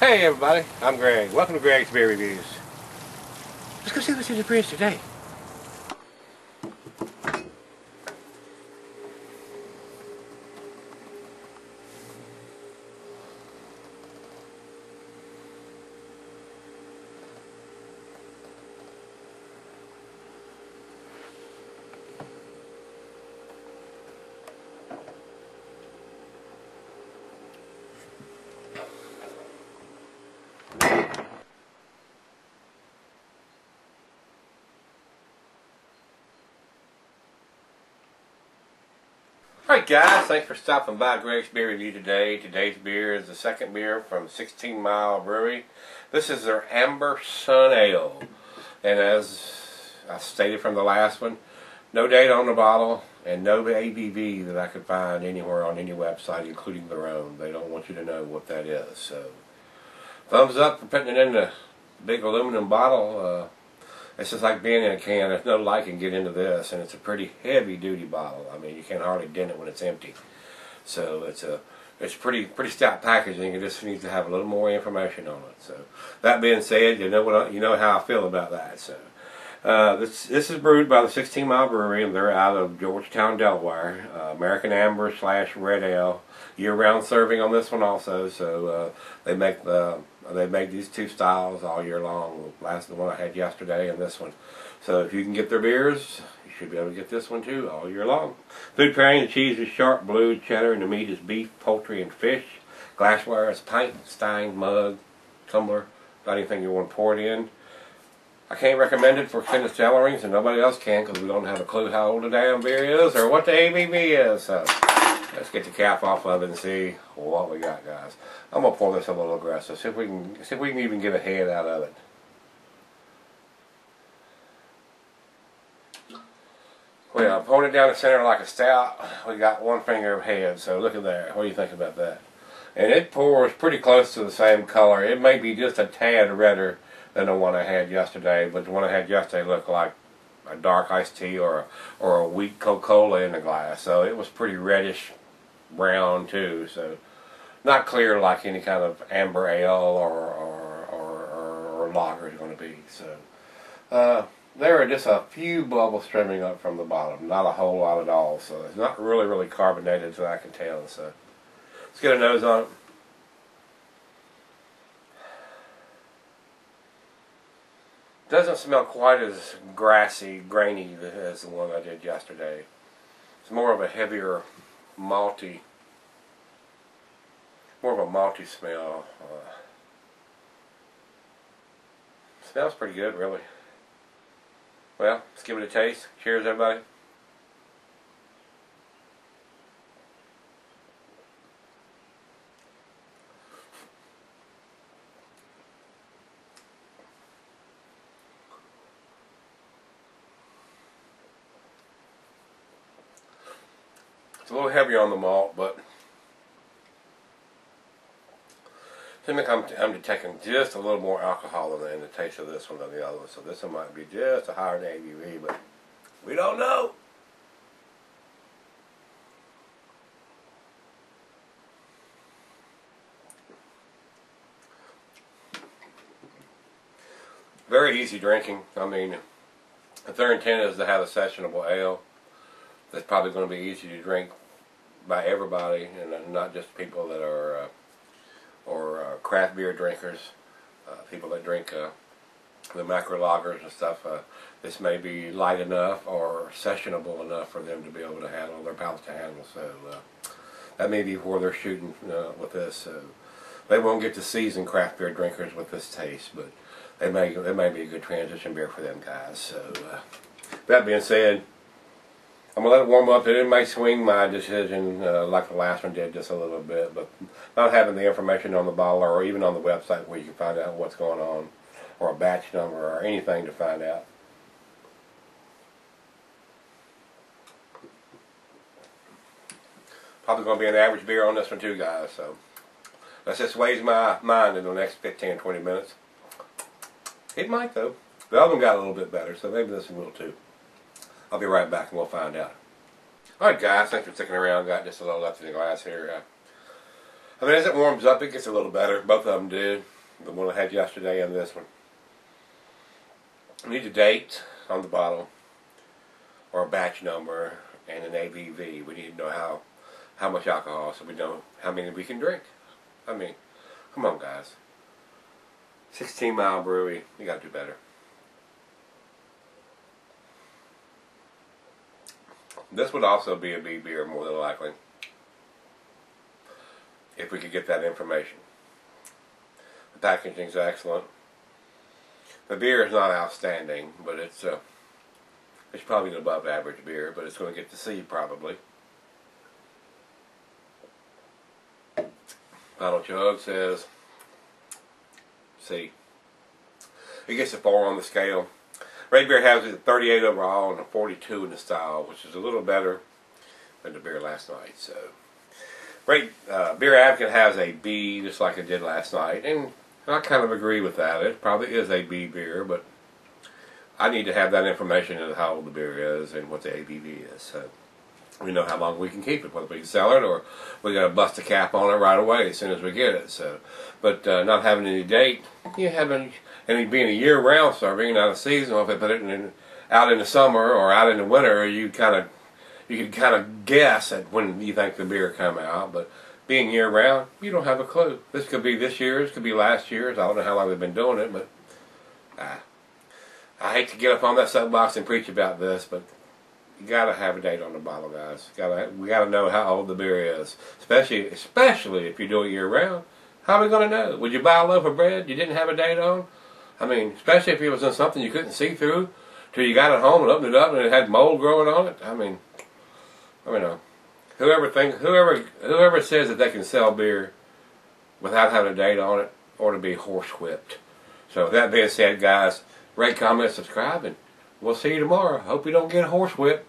Hey everybody, I'm Greg. Welcome to Greg's Beer Reviews. Let's go see what's in the fridge today. Alright guys, thanks for stopping by Greg's Beer Review today. Today's beer is the second beer from 16 Mile Brewery. This is their Amber Sun Ale. And as I stated from the last one, no date on the bottle and no ABV that I could find anywhere on any website, including their own. They don't want you to know what that is. So, thumbs up for putting it in the big aluminum bottle. It's just like being in a can. There's no light can get into this, and it's a pretty heavy-duty bottle. I mean, you can hardly dent it when it's empty. So it's pretty stout packaging. It just needs to have a little more information on it. So that being said, you know how I feel about that. So this is brewed by the 16 Mile Brewery, and they're out of Georgetown, Delaware. American Amber / Red Ale, year-round serving on this one also. So they make these two styles all year long. The one I had yesterday and this one. So if you can get their beers, you should be able to get this one too all year long. Food pairing: the cheese is sharp blue cheddar, and the meat is beef, poultry, and fish. Glassware is pint, stein, mug, tumbler, about anything you want to pour it in. I can't recommend it for extended cellarings, and nobody else can because we don't have a clue how old the damn beer is or what the ABV is. So let's get the cap off of it and see what we got, guys. I'm gonna pour this a little aggressive. See if we can even get a head out of it. Well, pouring it down the center like a stout, we got one finger of head. So look at that. What do you think about that? And it pours pretty close to the same color. It may be just a tad redder than the one I had yesterday, but the one I had yesterday looked like a dark iced tea or a weak Coca-Cola in the glass. So it was pretty reddish brown too. So not clear like any kind of amber ale or lager is going to be. So there are just a few bubbles streaming up from the bottom, not a whole lot at all. So it's not really carbonated, so I can tell. So let's get a nose on it. Doesn't smell quite as grassy, grainy as the one I did yesterday. It's more of a heavier, malty, smell. Smells pretty good, really. Well, let's give it a taste. Cheers, everybody. It's a little heavier on the malt, but I think I'm detecting just a little more alcohol in the taste of this one than the other one. So this one might be just a higher than ABV, but we don't know. Very easy drinking. I mean, if their intent is to have a sessionable ale, that's probably going to be easy to drink by everybody, and not just people that are craft beer drinkers, people that drink the macro lagers and stuff. This may be light enough or sessionable enough for them to be able to handle, their palates to handle. So that may be where they're shooting with this. So they won't get to season craft beer drinkers with this taste, but they may be a good transition beer for them guys. So that being said, I'm going to let it warm up. It may swing my decision like the last one did just a little bit, but not having the information on the bottle or even on the website where you can find out what's going on or a batch number or anything to find out. Probably going to be an average beer on this one too, guys. So let's just waste my mind in the next 15 or 20 minutes. It might, though. The other one got a little bit better, so maybe this one will too. I'll be right back and we'll find out. Alright guys, thanks for sticking around. Got just a little left in the glass here. I mean, as it warms up, it gets a little better. Both of them did. the one I had yesterday and this one. We need a date on the bottle, or a batch number, and an ABV. We need to know how much alcohol, so we know how many we can drink. I mean, come on, guys. 16 Mile Brewery, you gotta do better. This would also be a B beer, more than likely, if we could get that information. The packaging's excellent. The beer is not outstanding, but it's probably an above average beer, but it's going to get to C probably. Final chug says C. It gets a 4 on the scale. Red Beer has it at 38 overall and a 42 in the style, which is a little better than the beer last night. So, Beer Advocate has a B, just like it did last night, and I kind of agree with that. It probably is a B beer, but I need to have that information on how old the beer is and what the ABV is. So we know how long we can keep it, whether we can sell it or we got to bust a cap on it right away as soon as we get it. So, but not having any date, you having any being a year-round serving, not a seasonal. If they put it out in the summer or out in the winter, you can kind of guess at when you think the beer come out. But being year-round, you don't have a clue. This could be this year's, could be last year's. I don't know how long we've been doing it, but I hate to get up on that soapbox and preach about this, but you gotta have a date on the bottle, guys. We gotta know how old the beer is, especially if you do it year-round. How are we gonna know? Would you buy a loaf of bread you didn't have a date on? I mean, especially if it was in something you couldn't see through till you got it home and opened it up and it had mold growing on it. I mean, whoever says that they can sell beer without having a date on it ought to be horsewhipped. So with that being said, guys, rate, comment, subscribe, and we'll see you tomorrow. Hope you don't get horsewhipped.